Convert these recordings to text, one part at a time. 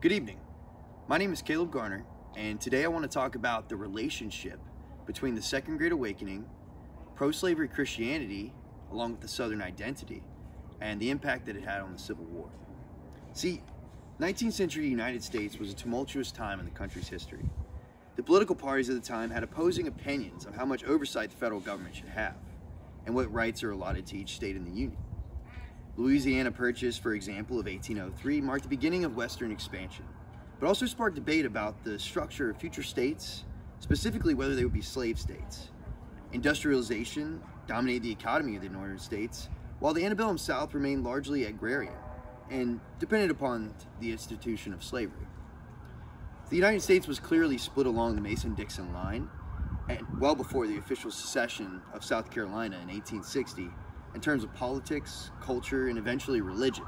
Good evening. My name is Caleb Garner, and today I want to talk about the relationship between the Second Great Awakening, pro-slavery Christianity, along with the Southern identity, and the impact that it had on the Civil War. See, 19th century United States was a tumultuous time in the country's history. The political parties at the time had opposing opinions on how much oversight the federal government should have, and what rights are allotted to each state in the Union. Louisiana Purchase, for example, of 1803 marked the beginning of Western expansion, but also sparked debate about the structure of future states, specifically whether they would be slave states. Industrialization dominated the economy of the northern states, while the Antebellum South remained largely agrarian and depended upon the institution of slavery. The United States was clearly split along the Mason-Dixon line, and well before the official secession of South Carolina in 1860, in terms of politics, culture, and eventually religion.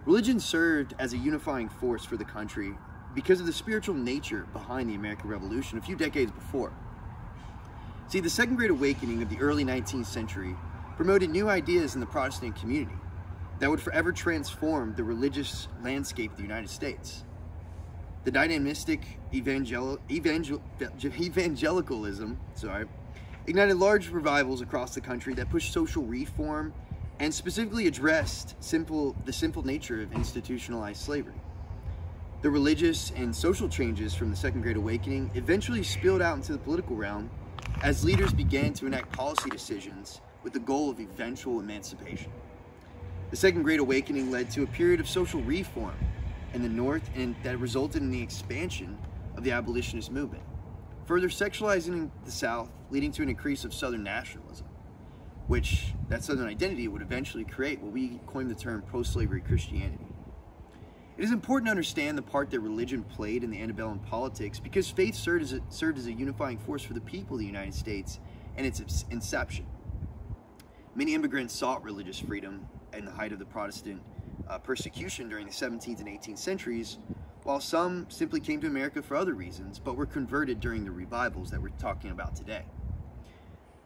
Religion served as a unifying force for the country because of the spiritual nature behind the American Revolution a few decades before. See, the Second Great Awakening of the early 19th century promoted new ideas in the Protestant community that would forever transform the religious landscape of the United States. The dynamistic evangelicalism ignited large revivals across the country that pushed social reform and specifically addressed the simple nature of institutionalized slavery. The religious and social changes from the Second Great Awakening eventually spilled out into the political realm as leaders began to enact policy decisions with the goal of eventual emancipation. The Second Great Awakening led to a period of social reform in the North, and that resulted in the expansion of the abolitionist movement, further sexualizing the South, leading to an increase of Southern nationalism, which that Southern identity would eventually create what we coined the term pro-slavery Christianity. It is important to understand the part that religion played in the antebellum politics because faith served as a unifying force for the people of the United States and its inception. Many immigrants sought religious freedom in the height of the Protestant persecution during the 17th and 18th centuries, while some simply came to America for other reasons, but were converted during the revivals that we're talking about today.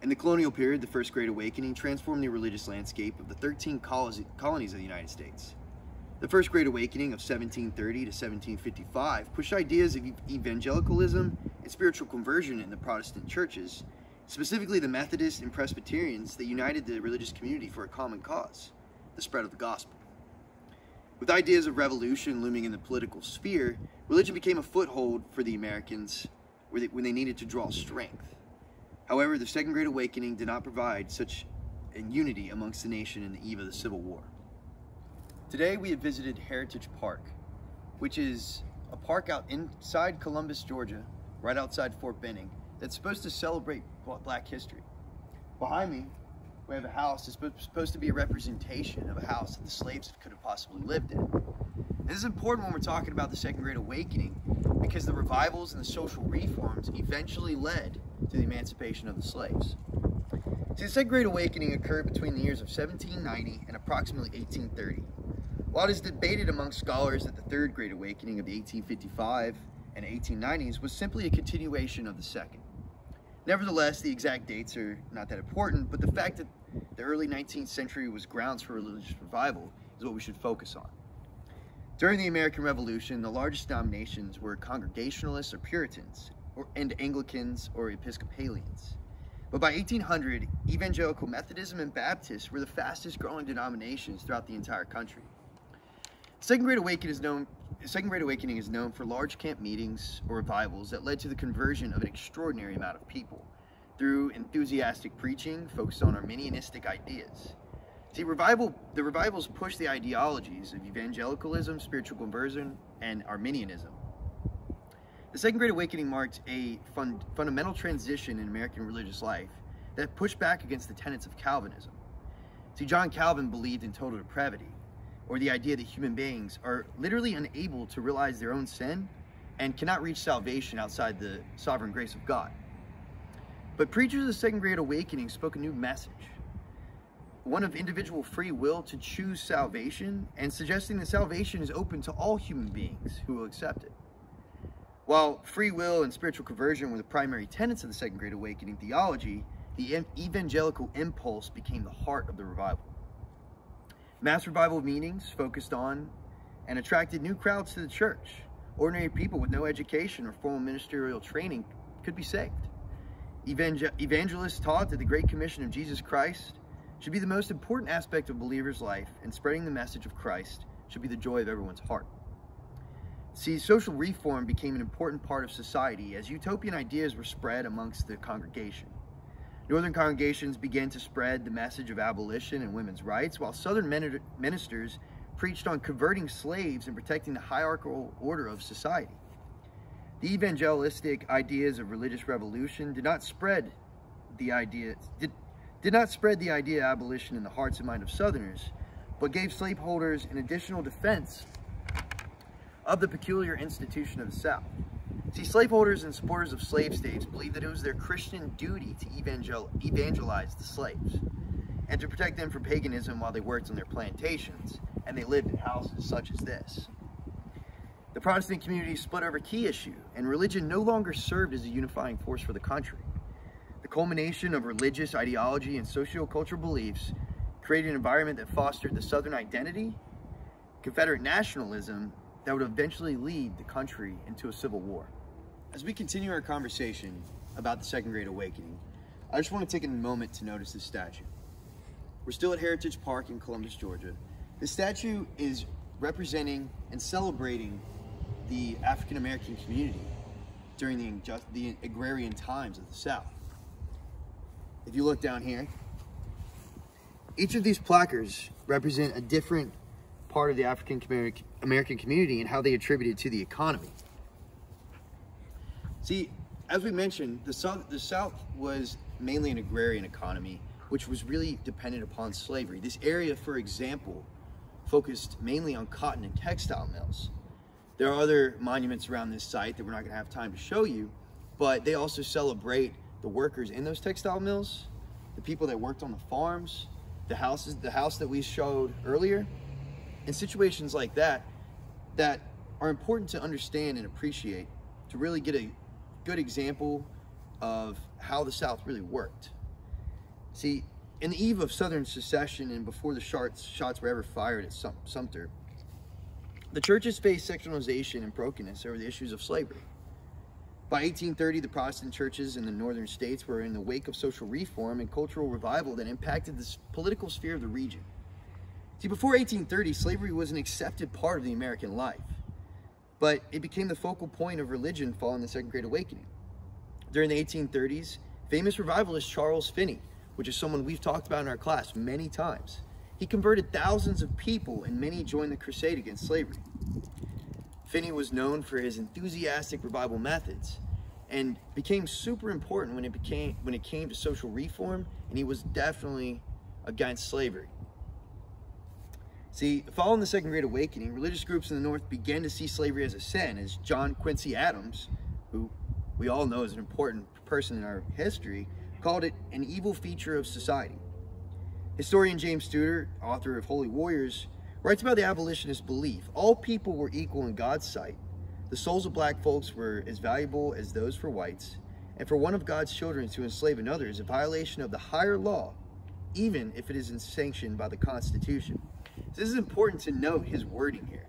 In the colonial period, the First Great Awakening transformed the religious landscape of the 13 colonies of the United States. The First Great Awakening of 1730 to 1755 pushed ideas of evangelicalism and spiritual conversion in the Protestant churches, specifically the Methodists and Presbyterians that united the religious community for a common cause, the spread of the gospel. With ideas of revolution looming in the political sphere, religion became a foothold for the Americans when they needed to draw strength. However, the Second Great Awakening did not provide such a unity amongst the nation in the eve of the Civil War. Today we have visited Heritage Park, which is a park out inside Columbus, Georgia, right outside Fort Benning, that's supposed to celebrate Black history. Behind me, we have a house that's supposed to be a representation of a house that the slaves could have possibly lived in. This is important when we're talking about the Second Great Awakening because the revivals and the social reforms eventually led to the emancipation of the slaves. See, the Second Great Awakening occurred between the years of 1790 and approximately 1830. While it is debated among scholars that the Third Great Awakening of the 1855 and 1890s was simply a continuation of the second. Nevertheless, the exact dates are not that important, but the fact that the early 19th century was grounds for religious revival is what we should focus on. During the American Revolution, the largest denominations were Congregationalists or Puritans, and Anglicans or Episcopalians. But by 1800, Evangelical Methodism and Baptists were the fastest growing denominations throughout the entire country. The Second Great Awakening is known for large camp meetings or revivals that led to the conversion of an extraordinary amount of people through enthusiastic preaching focused on Arminianistic ideas. See, the revivals pushed the ideologies of evangelicalism, spiritual conversion, and Arminianism. The Second Great Awakening marked a fundamental transition in American religious life that pushed back against the tenets of Calvinism. See, John Calvin believed in total depravity, or the idea that human beings are literally unable to realize their own sin and cannot reach salvation outside the sovereign grace of God. But preachers of the Second Great Awakening spoke a new message, one of individual free will to choose salvation, and suggesting that salvation is open to all human beings who will accept it. While free will and spiritual conversion were the primary tenets of the Second Great Awakening theology, the evangelical impulse became the heart of the revival. Mass revival meetings focused on and attracted new crowds to the church. Ordinary people with no education or formal ministerial training could be saved. Evangelists taught that the Great Commission of Jesus Christ should be the most important aspect of a believer's life, and spreading the message of Christ should be the joy of everyone's heart. See, social reform became an important part of society as utopian ideas were spread amongst the congregation. Northern congregations began to spread the message of abolition and women's rights, while Southern ministers preached on converting slaves and protecting the hierarchical order of society. The evangelistic ideas of religious revolution did not spread the idea of abolition in the hearts and minds of Southerners, but gave slaveholders an additional defense of the peculiar institution of the South. See, slaveholders and supporters of slave states believed that it was their Christian duty to evangelize the slaves and to protect them from paganism while they worked on their plantations and they lived in houses such as this. The Protestant community split over a key issue, and religion no longer served as a unifying force for the country. The culmination of religious ideology and socio-cultural beliefs created an environment that fostered the Southern identity, Confederate nationalism, that would eventually lead the country into a civil war. As we continue our conversation about the Second Great Awakening, I just want to take a moment to notice this statue. We're still at Heritage Park in Columbus, Georgia. This statue is representing and celebrating the African American community during the agrarian times of the South. If you look down here, each of these placards represent a different part of the African American community and how they attributed to the economy. See, as we mentioned, the South was mainly an agrarian economy, which was really dependent upon slavery. This area, for example, focused mainly on cotton and textile mills. There are other monuments around this site that we're not going to have time to show you, but they also celebrate the workers in those textile mills, the people that worked on the farms, the house that we showed earlier, and situations like that that are important to understand and appreciate to really get a good example of how the South really worked. See, in the eve of Southern secession and before the shots were ever fired at Sumter, the churches faced sectionalization and brokenness over the issues of slavery. By 1830, the Protestant churches in the northern states were in the wake of social reform and cultural revival that impacted the political sphere of the region. See, before 1830, slavery was an accepted part of the American life, but it became the focal point of religion following the Second Great Awakening. During the 1830s, famous revivalist Charles Finney, which is someone we've talked about in our class many times, he converted thousands of people and many joined the crusade against slavery. Finney was known for his enthusiastic revival methods and became super important when it came to social reform, and he was definitely against slavery. See, following the Second Great Awakening, religious groups in the North began to see slavery as a sin, as John Quincy Adams, who we all know is an important person in our history, called it an evil feature of society. Historian James Studer, author of Holy Warriors, writes about the abolitionist belief. All people were equal in God's sight. The souls of black folks were as valuable as those for whites, and for one of God's children to enslave another is a violation of the higher law, even if it is sanctioned by the Constitution. So this is important to note his wording here,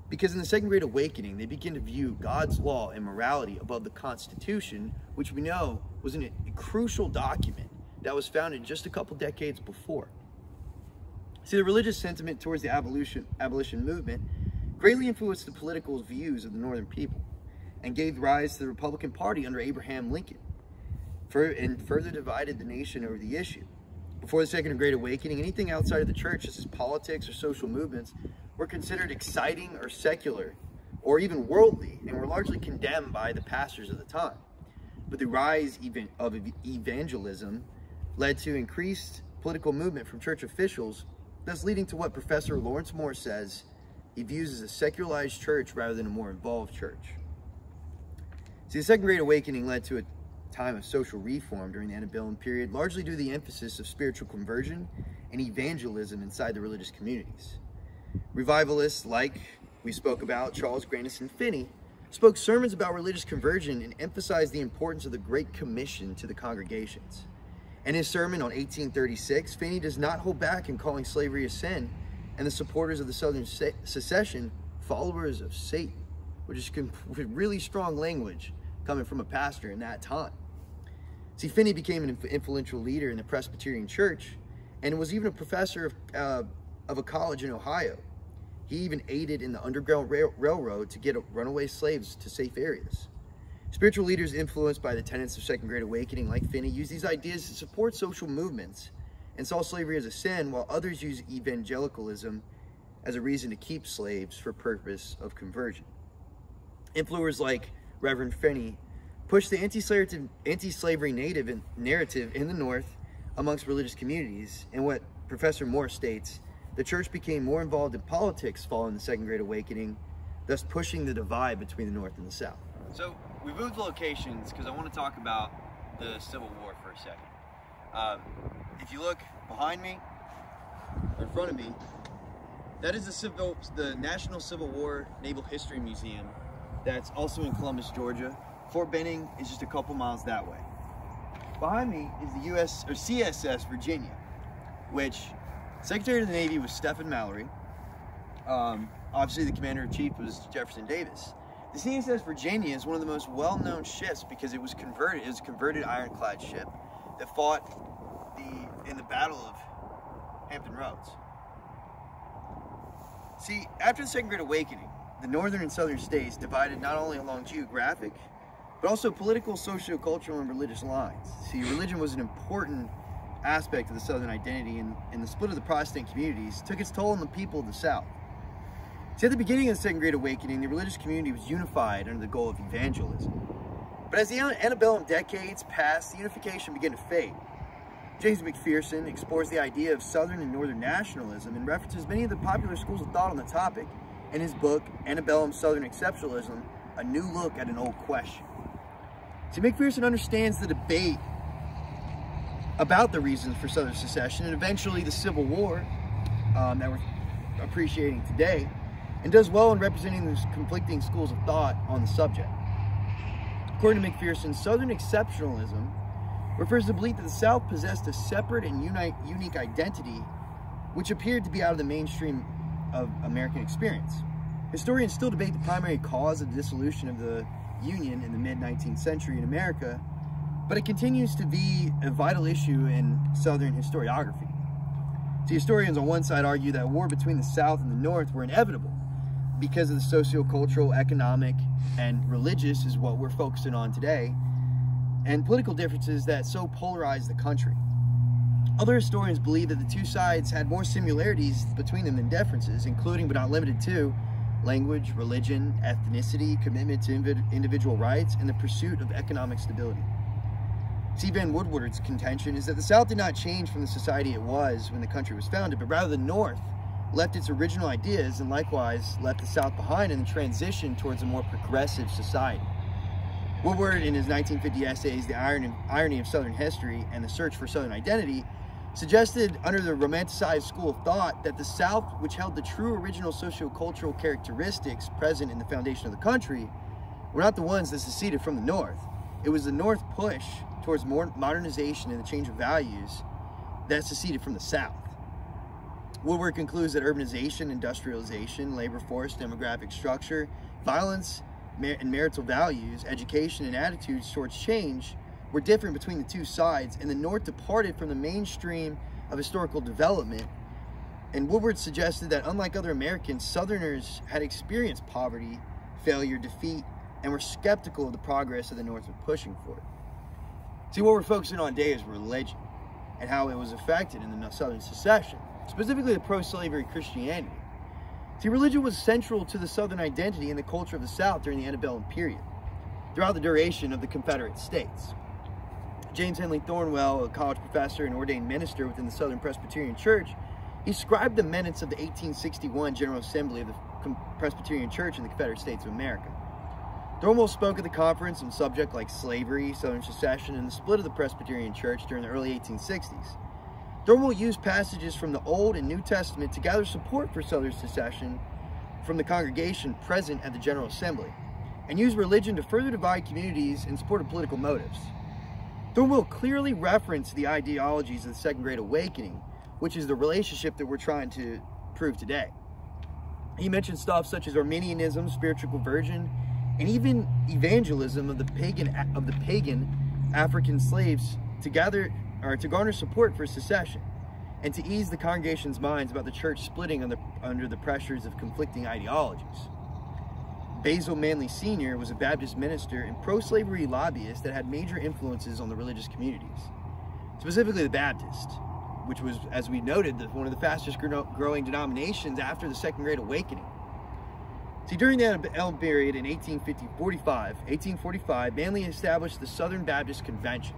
because in the Second Great Awakening, they begin to view God's law and morality above the Constitution, which we know was a crucial document that was founded just a couple decades before. See, the religious sentiment towards the abolition movement greatly influenced the political views of the Northern people and gave rise to the Republican Party under Abraham Lincoln, and further divided the nation over the issue. Before the Second Great Awakening, anything outside of the church, such as politics or social movements, were considered exciting or secular or even worldly, and were largely condemned by the pastors of the time. But the rise of evangelism led to increased political movement from church officials, thus leading to what Professor Lawrence Moore says he views as a secularized church rather than a more involved church. See, the Second Great Awakening led to a time of social reform during the Antebellum period, largely due to the emphasis of spiritual conversion and evangelism inside the religious communities. Revivalists like we spoke about, Charles Grandison Finney, spoke sermons about religious conversion and emphasized the importance of the Great Commission to the congregations. In his sermon on 1836, Finney does not hold back in calling slavery a sin and the supporters of the Southern secession followers of Satan, which is really strong language coming from a pastor in that time. See, Finney became an influential leader in the Presbyterian Church and was even a professor of a college in Ohio. He even aided in the Underground Railroad to get runaway slaves to safe areas. Spiritual leaders influenced by the tenets of Second Great Awakening, like Finney, used these ideas to support social movements and saw slavery as a sin, while others used evangelicalism as a reason to keep slaves for purpose of conversion. Influencers like Reverend Finney pushed the anti-slavery narrative in the North amongst religious communities, and what Professor Moore states, the church became more involved in politics following the Second Great Awakening, thus pushing the divide between the North and the South. So we moved locations because I want to talk about the Civil War for a second. If you look behind me, or in front of me, that is the National Civil War Naval History Museum. That's also in Columbus, Georgia. Fort Benning is just a couple miles that way. Behind me is the CSS Virginia, which Secretary of the Navy was Stephen Mallory. Obviously, the Commander-in-Chief was Jefferson Davis. The CSS Virginia is one of the most well-known ships because it was converted. It was a converted ironclad ship that fought in the Battle of Hampton Roads. See, after the Second Great Awakening, the northern and southern states divided not only along geographic, but also political, socio-cultural, and religious lines. See, religion was an important aspect of the Southern identity, and the split of the Protestant communities took its toll on the people of the South. See, at the beginning of the Second Great Awakening, the religious community was unified under the goal of evangelism. But as the antebellum decades passed, the unification began to fade. James McPherson explores the idea of Southern and Northern nationalism and references many of the popular schools of thought on the topic in his book, Antebellum Southern Exceptionalism, A New Look at an Old Question. See, McPherson understands the debate about the reasons for Southern secession and eventually the Civil War that we're appreciating today, and does well in representing these conflicting schools of thought on the subject. According to McPherson, Southern exceptionalism refers to the belief that the South possessed a separate and unique identity which appeared to be out of the mainstream of American experience. Historians still debate the primary cause of the dissolution of the Union in the mid-19th century in America, but it continues to be a vital issue in Southern historiography. The historians on one side argue that war between the South and the North were inevitable because of the socio-cultural, economic, and religious is what we're focusing on today, and political differences that so polarized the country. Other historians believe that the two sides had more similarities between them than differences, including but not limited to language, religion, ethnicity, commitment to individual rights, and the pursuit of economic stability. C. Van Woodward's contention is that the South did not change from the society it was when the country was founded, but rather the North left its original ideas and likewise left the South behind in the transition towards a more progressive society. Woodward, in his 1950 essays, The Irony of Southern History and the Search for Southern Identity, suggested under the romanticized school of thought that the South, which held the true original socio-cultural characteristics present in the foundation of the country, were not the ones that seceded from the North. It was the North push towards more modernization and the change of values that seceded from the South. Woodward concludes that urbanization, industrialization, labor force, demographic structure, violence, and marital values, education, and attitudes towards change were different between the two sides, and the North departed from the mainstream of historical development. And Woodward suggested that unlike other Americans, Southerners had experienced poverty, failure, defeat, and were skeptical of the progress that the North was pushing for. See, what we're focusing on today is religion and how it was affected in the Southern secession, specifically the pro-slavery Christianity. See, religion was central to the Southern identity and the culture of the South during the antebellum period, throughout the duration of the Confederate States. James Henley Thornwell, a college professor and ordained minister within the Southern Presbyterian Church, he described the minutes of the 1861 General Assembly of the Presbyterian Church in the Confederate States of America. Thornwell spoke at the conference on subjects like slavery, Southern secession, and the split of the Presbyterian Church during the early 1860s. Thornwell used passages from the Old and New Testament to gather support for Southern secession from the congregation present at the General Assembly, and used religion to further divide communities in support of political motives. Thornwell clearly referenced the ideologies of the Second Great Awakening, which is the relationship that we're trying to prove today. He mentioned stuff such as Arminianism, spiritual conversion, and even evangelism of the pagan African slaves to garner support for secession, and to ease the congregation's minds about the church splitting under the pressures of conflicting ideologies. Basil Manley Sr. was a Baptist minister and pro-slavery lobbyist that had major influences on the religious communities, specifically the Baptist, which was, as we noted, one of the fastest growing denominations after the Second Great Awakening. See, during the Antebellum period in 1845, Manley established the Southern Baptist Convention.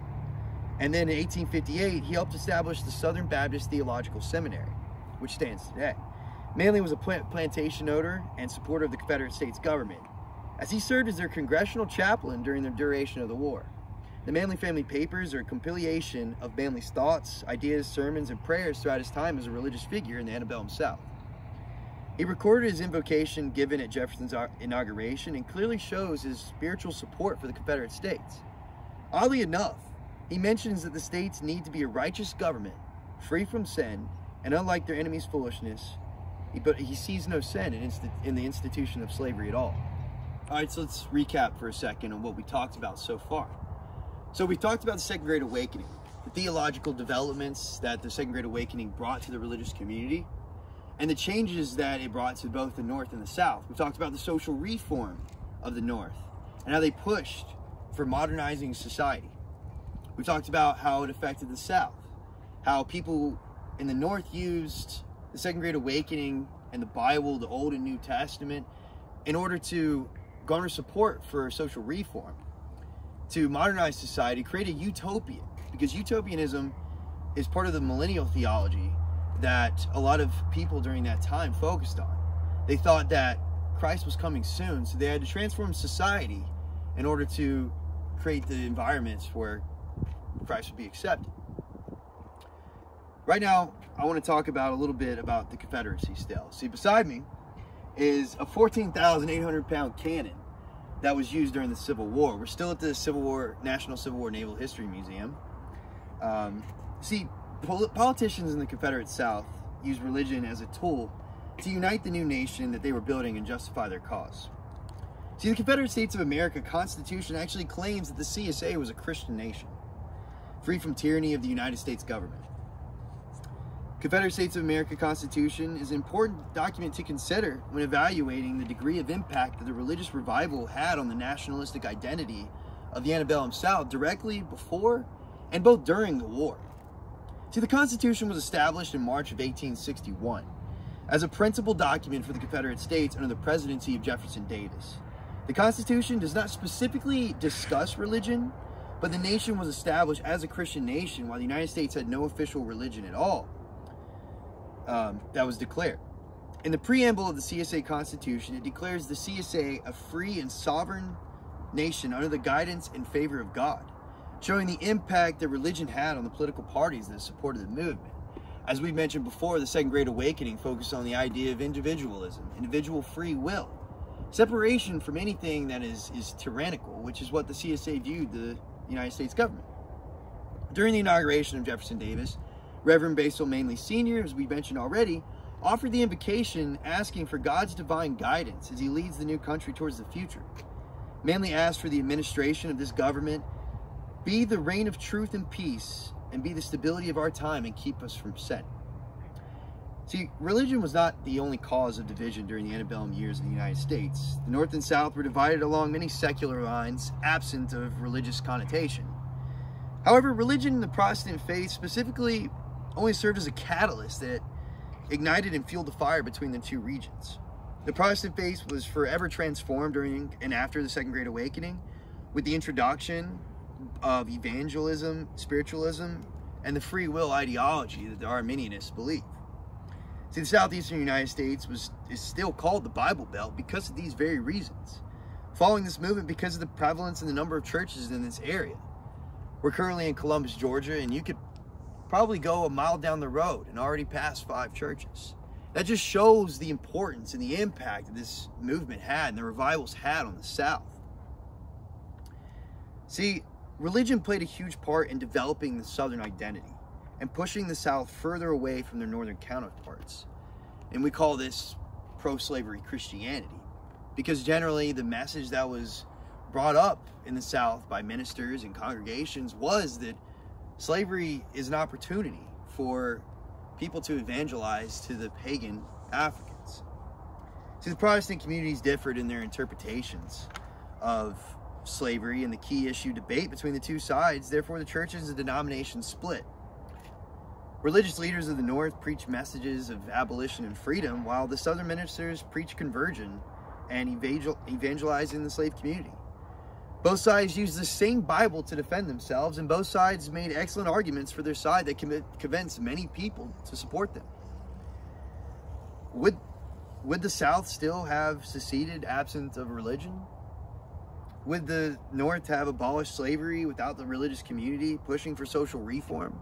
And then in 1858, he helped establish the Southern Baptist Theological Seminary, which stands today. Manley was a plantation owner and supporter of the Confederate States government, as he served as their congressional chaplain during the duration of the war. The Manley family papers are a compilation of Manley's thoughts, ideas, sermons, and prayers throughout his time as a religious figure in the Antebellum South. He recorded his invocation given at Jefferson's inauguration and clearly shows his spiritual support for the Confederate States. Oddly enough, he mentions that the states need to be a righteous government, free from sin, and unlike their enemies' foolishness, but he sees no sin in the institution of slavery at all. All right, so let's recap for a second on what we talked about so far. So we talked about the Second Great Awakening, the theological developments that the Second Great Awakening brought to the religious community, and the changes that it brought to both the North and the South. We talked about the social reform of the North and how they pushed for modernizing society. We talked about how it affected the South, how people in the North used the Second Great Awakening and the Bible, the Old and New Testament, in order to garner support for social reform, to modernize society, create a utopia, because utopianism is part of the millennial theology that a lot of people during that time focused on. They thought that Christ was coming soon, so they had to transform society in order to create the environments where Christ would be accepted. Right now, I want to talk about a little bit about the Confederacy still. See, beside me is a 14,800-pound cannon that was used during the Civil War. We're still at the National Civil War Naval History Museum. See, politicians in the Confederate South used religion as a tool to unite the new nation that they were building and justify their cause. See, the Confederate States of America Constitution actually claims that the CSA was a Christian nation, free from tyranny of the United States government. Confederate States of America Constitution is an important document to consider when evaluating the degree of impact that the religious revival had on the nationalistic identity of the Antebellum South directly before and both during the war. See, the Constitution was established in March of 1861 as a principal document for the Confederate States under the presidency of Jefferson Davis. The Constitution does not specifically discuss religion, but the nation was established as a Christian nation while the United States had no official religion at all that was declared. In the preamble of the CSA Constitution, it declares the CSA a free and sovereign nation under the guidance and favor of God, showing the impact that religion had on the political parties that supported the movement. As we mentioned before, the Second Great Awakening focused on the idea of individualism, individual free will, separation from anything that is tyrannical, which is what the CSA viewed the United States government. During the inauguration of Jefferson Davis, Reverend Basil Manley Sr., as we mentioned already, offered the invocation asking for God's divine guidance as he leads the new country towards the future. Manley asked for the administration of this government be the reign of truth and peace, and be the stability of our time and keep us from sin. See, religion was not the only cause of division during the antebellum years in the United States. The North and South were divided along many secular lines, absent of religious connotation. However, religion and the Protestant faith specifically only served as a catalyst that ignited and fueled the fire between the two regions. The Protestant faith was forever transformed during and after the Second Great Awakening with the introduction of evangelism, spiritualism, and the free will ideology that the Arminianists believe. See, the southeastern United States is still called the Bible Belt because of these very reasons. Following this movement because of the prevalence and the number of churches in this area. We're currently in Columbus, Georgia, and you could probably go a mile down the road and already pass 5 churches. That just shows the importance and the impact that this movement had and the revivals had on the South. See, religion played a huge part in developing the Southern identity and pushing the South further away from their Northern counterparts. And we call this pro-slavery Christianity, because generally the message that was brought up in the South by ministers and congregations was that slavery is an opportunity for people to evangelize to the pagan Africans. See, the Protestant communities differed in their interpretations of slavery and the key issue debate between the two sides. Therefore, the churches and denominations split. Religious leaders of the North preached messages of abolition and freedom, while the Southern ministers preached conversion and evangelizing the slave community. Both sides used the same Bible to defend themselves, and both sides made excellent arguments for their side that convinced many people to support them. Would the South still have seceded absent of religion? Would the North have abolished slavery without the religious community pushing for social reform?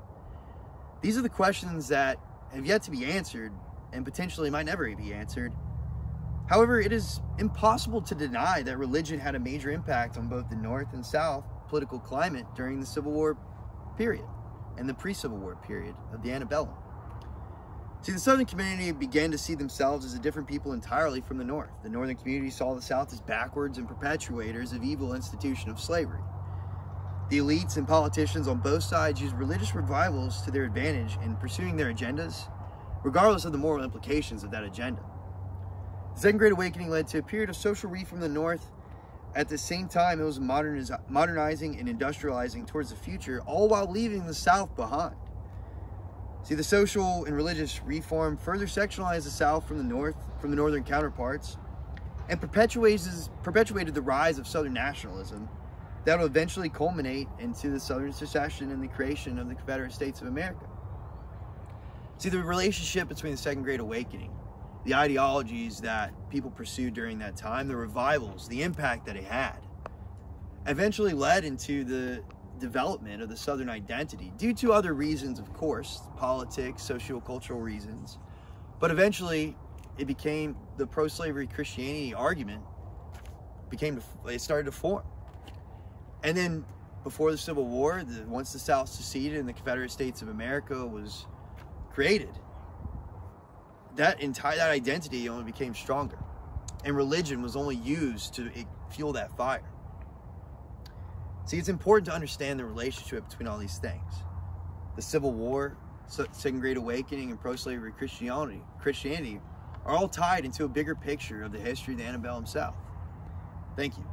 These are the questions that have yet to be answered and potentially might never be answered. However, it is impossible to deny that religion had a major impact on both the North and South political climate during the Civil War period and the pre-Civil War period of the Antebellum. See, the Southern community began to see themselves as a different people entirely from the North. The Northern community saw the South as backwards and perpetuators of evil institution of slavery. The elites and politicians on both sides used religious revivals to their advantage in pursuing their agendas, regardless of the moral implications of that agenda. The Second Great Awakening led to a period of social reform in the North. At the same time, it was modernizing and industrializing towards the future, all while leaving the South behind. See, the social and religious reform further sectionalized the South from the northern counterparts, and perpetuated the rise of Southern nationalism that will eventually culminate into the Southern secession and the creation of the Confederate States of America. See, the relationship between the Second Great Awakening, the ideologies that people pursued during that time, the revivals, the impact that it had, eventually led into the development of the Southern identity, due to other reasons, of course, politics, socio-cultural reasons. But eventually, it became the pro-slavery Christianity argument it started to form. And then, before the Civil War, once the South seceded and the Confederate States of America was created, that identity only became stronger, and religion was only used to fuel that fire. See, it's important to understand the relationship between all these things. The Civil War, Second Great Awakening, and pro-slavery Christianity are all tied into a bigger picture of the history of the Antebellum South. Thank you.